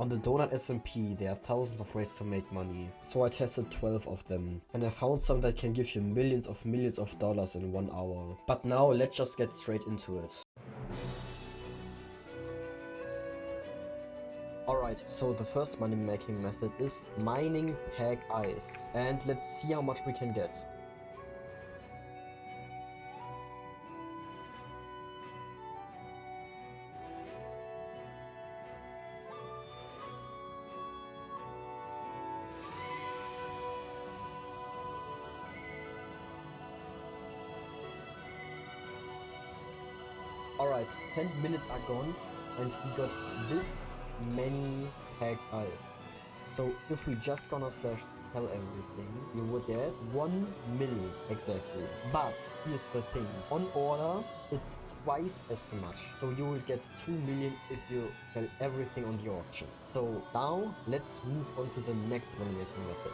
On the DonutSMP, there are thousands of ways to make money, so I tested 12 of them, and I found some that can give you millions of dollars in 1 hour. But now let's just get straight into it. Alright, so the first money making method is mining pickaxe, and let's see how much we can get. Alright, 10 minutes are gone and we got this many pickaxe. So if we just gonna sell everything, you would get 1 million exactly. But here's the thing, on order it's twice as much. So you will get 2 million if you sell everything on the auction. So now let's move on to the next money making method.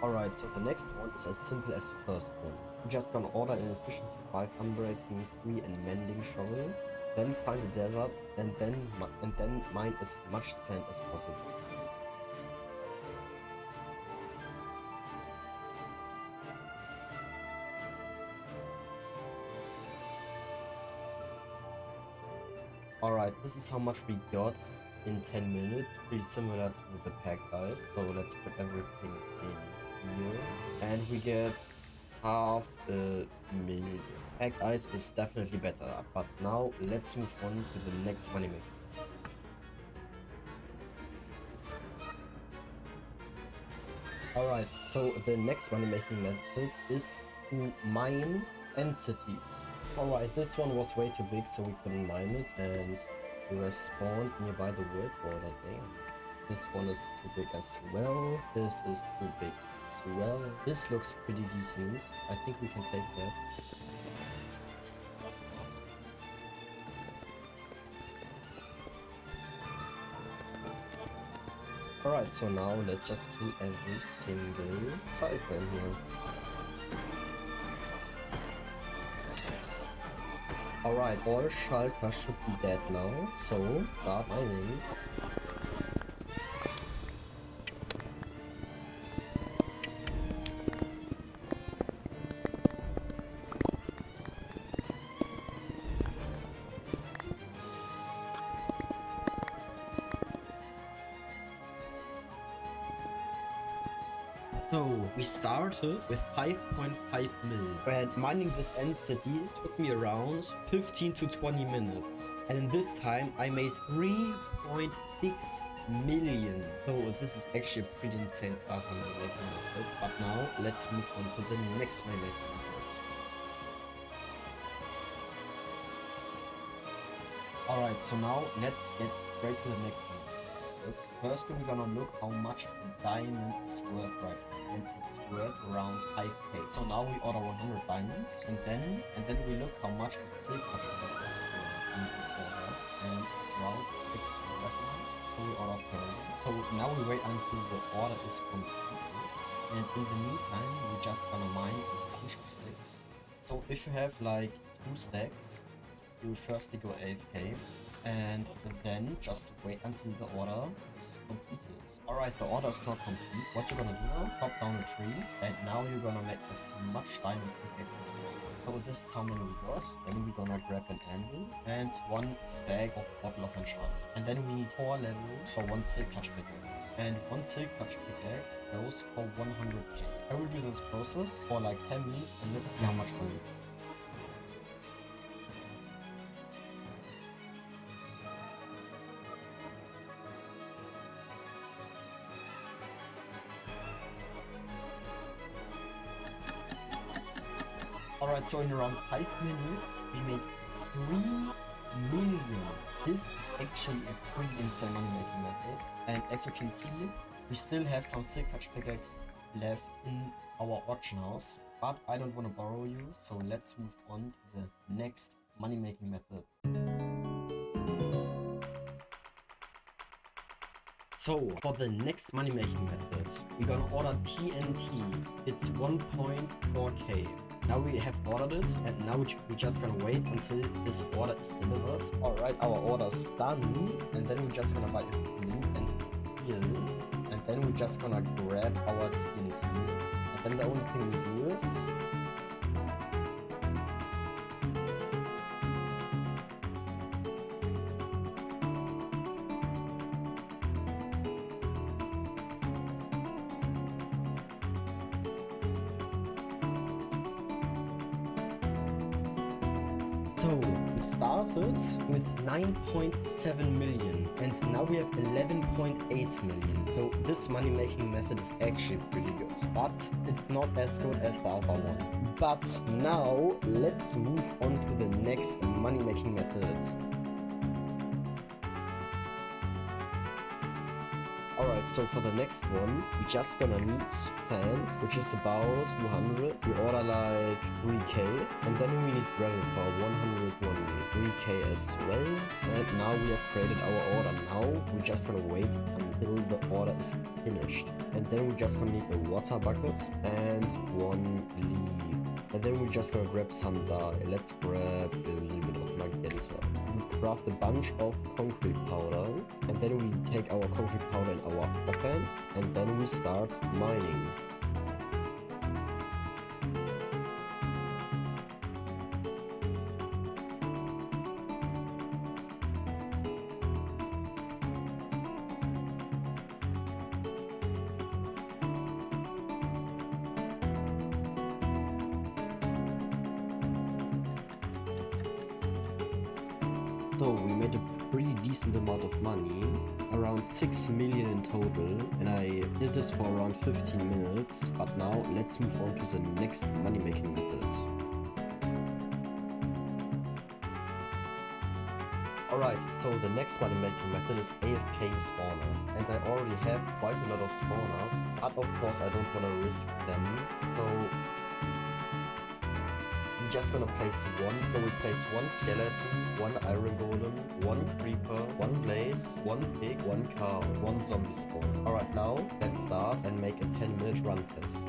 Alright, so the next one is as simple as the first one. You're just gonna order an efficiency 5 unbreaking 3 and mending shovel, then find a desert and then mine as much sand as possible. Alright, this is how much we got in 10 minutes, pretty similar to the pickaxe. So let's put everything in here and we get half a million. Pickaxe is definitely better, but now let's move on to the next money maker. Alright, so the next money making method is to mine entities. Alright, this one was way too big, so we couldn't mine it, and we were spawned nearby the world border. Damn. This one is too big as well. This is too big as well. This looks pretty decent. I think we can take that. Alright, so now let's just kill every single shulker in here. Alright, all shulkers should be dead now, so start mining. So we started with 5.5 mil, and mining this end city took me around 15 to 20 minutes. And in this time I made 3.6 million. So this is actually a pretty insane start on my making method. But now let's move on to the next my making method. Alright, so now let's get straight to the next one. First we're gonna look how much a diamond is worth right now, and it's worth around 5k. So now we order 100 diamonds, and then we look how much a silk touch is in the order, and it's around 6k right now. So we order 30. So now we wait until the order is completed, and in the meantime we're just gonna mine a bunch of sticks. So if you have like 2 stacks, you will firstly go AFK. And then just wait until the order is completed. Alright, the order is not complete. What you're gonna do now, chop down a tree, and now you're gonna make as much diamond pickaxe as possible. So this is how many we got. Then we're gonna grab an anvil and 1 stack of bottle of enchanting. And then we need 4 levels for 1 silk touch pickaxe. And 1 silk touch pickaxe goes for 100k. I will do this process for like 10 minutes and let's see how much money we get. Alright, so in around 5 minutes, we made 3 million. This is actually a pretty insane money making method. And as you can see, we still have some silk touch pickaxe left in our auction house. But I don't want to borrow you, so let's move on to the next money making method. So for the next money making method, we're gonna order TNT. It's 1.4k. now we have ordered it, and now we're just gonna wait until this order is delivered. Alright, our order's done, and then we're just gonna buy a flint and steel, and then we're just gonna grab our TNT, and then the only thing we do is so it started with 9.7 million and now we have 11.8 million. So this money making method is actually pretty good, but it's not as good as the other one. But now let's move on to the next money making method. Alright, so for the next one, we're just gonna need sand, which is about 200. We order like 3k, and then we need gravel for 101, 3k as well. And now we have created our order. Now we're just gonna wait until the order is finished. And then we're just gonna need a water bucket and one leaf. And then we're just gonna grab some dye. Let's grab a little bit of magenta. We craft a bunch of concrete powder, and then we take our concrete powder in our offhand, and then we start mining. So we made a pretty decent amount of money, around 6 million in total, and I did this for around 15 minutes. But now let's move on to the next money making method. Alright, so the next money making method is AFK spawner, and I already have quite a lot of spawners, but of course I don't want to risk them, so we're just gonna place one. So we place one skeleton, one iron golem, one creeper, one blaze, one pig, one cow, one zombie spawn. Alright, now let's start and make a 10-minute run test.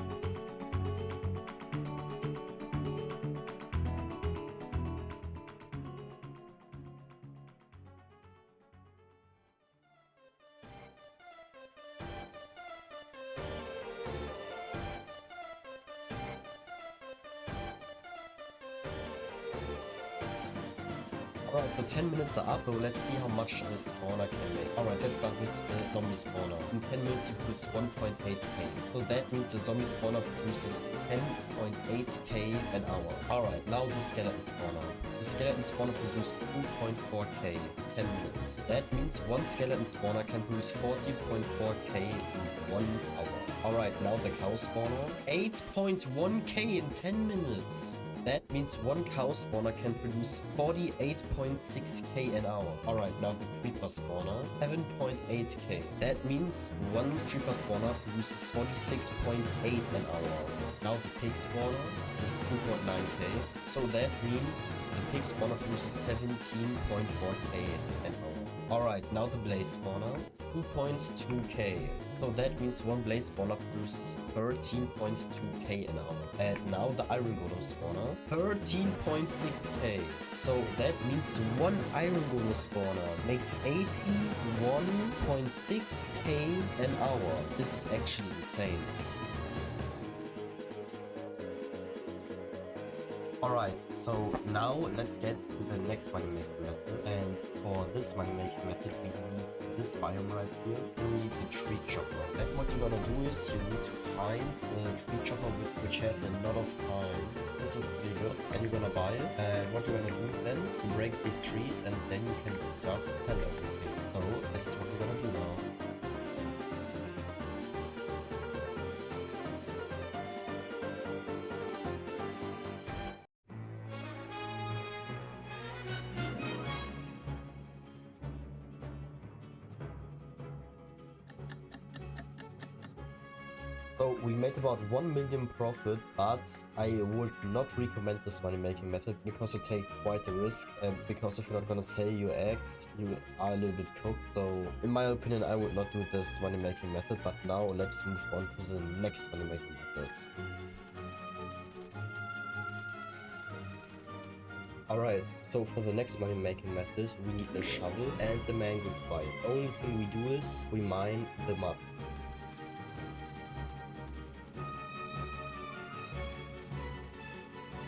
Alright, the 10 minutes are up, so let's see how much a spawner can make. Alright, let's start with the zombie spawner. In 10 minutes you produce 1.8k. So that means the zombie spawner produces 10.8k an hour. Alright, now the skeleton spawner. The skeleton spawner produced 2.4k in 10 minutes. That means one skeleton spawner can produce 40.4k in 1 hour. Alright, now the cow spawner. 8.1k in 10 minutes. That means one cow spawner can produce 48.6k an hour. Alright, now the creeper spawner, 7.8k. That means one creeper spawner produces 46.8 an hour. Now the pig spawner, 2.9k. So that means the pig spawner produces 17.4k an hour. Alright, now the blaze spawner, 2.2k. So that means one blaze spawner produces 13.2k an hour. And now the iron golem spawner, 13.6k. So that means one iron golem spawner makes 81.6k an hour. This is actually insane. Alright, so now let's get to the next money making method. And for this money making method we need this biome right here. We need the tree chopper. And what you're gonna do is you need to find a tree chopper which has a lot of time. This is pretty good, and you're gonna buy it. And what you're gonna do then, you break these trees and then you can just sell everything. So this is what we're gonna do now. So we made about 1 million profit, but I would not recommend this money making method because you take quite a risk, and because if you're not gonna sell your eggs, you are a little bit cooked. So in my opinion, I would not do this money making method. But now let's move on to the next money making method. Alright, so for the next money making method, we need a shovel and a mangrove pipe. The only thing we do is we mine the mud.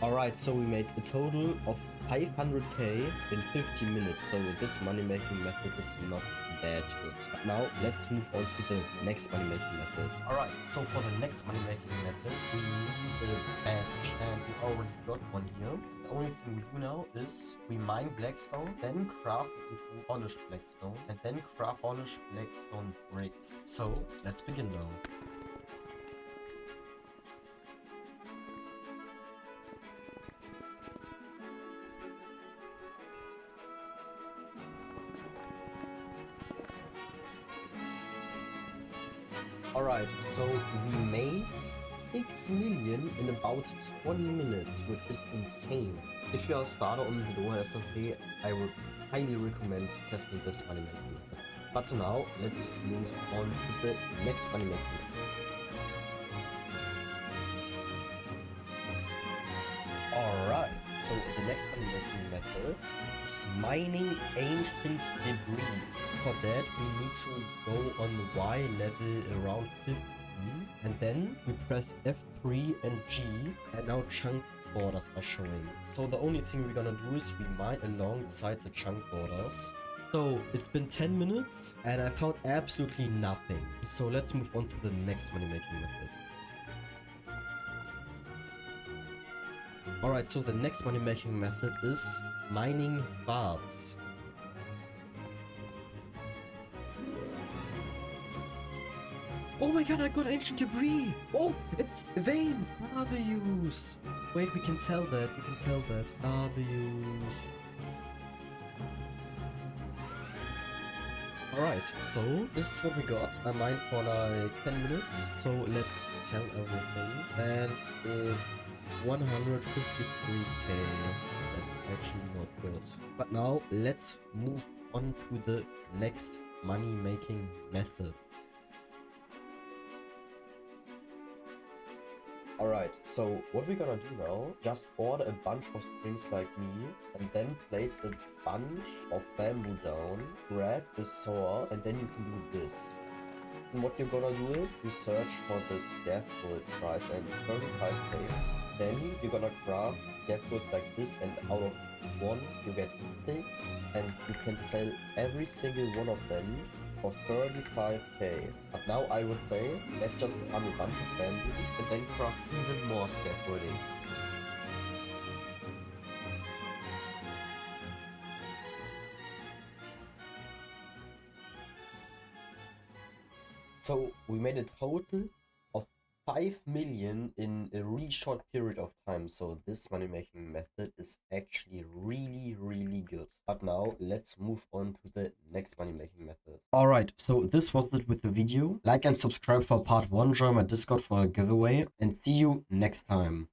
Alright, so we made a total of 500k in 50 minutes, so this money making method is not that good. Now let's move on to the next money making method. Alright, so for the next money making method, we need a bastion, and we already got one here. The only thing we do now is we mine Blackstone, then craft it into polished Blackstone, and then craft polished Blackstone bricks. So let's begin now. Alright, so we made 6 million in about 20 minutes, which is insane. If you are a starter on the DonutSMP, I would highly recommend testing this money making method. But now, let's move on to the next money making method. Alright, so the next money making method is mining ancient debris. For that, we need to go on Y level around 15, and then we press F3 and G, and now chunk borders are showing. So the only thing we're gonna do is we mine alongside the chunk borders. So it's been 10 minutes and I found absolutely nothing. So let's move on to the next money making method. Alright, so the next money making method is mining bards. Oh my god, I got ancient debris! Oh, it's vein! W's! Wait, we can sell that, W's. Alright, so this is what we got. I mined for like 10 minutes, so let's sell everything. And it's 153k. That's actually not good. But now let's move on to the next money making method. Alright, so what we're gonna do now, just order a bunch of strings like me, and then place a bunch of bamboo down, grab a sword, and then you can do this. And what you're gonna do is, you search for the scaffold price and 35k. Then you're gonna craft scaffold like this, and out of one you get 6, and you can sell every single one of them for 35k. But now I would say, let's just farm a bunch of bamboo and then craft even more scaffolding. So we made a total of 5 million in a really short period of time. So this money making method is actually really good. But now let's move on to the next money making method. Alright, so this was it with the video. Like and subscribe for part 1, join my Discord for a giveaway, and see you next time.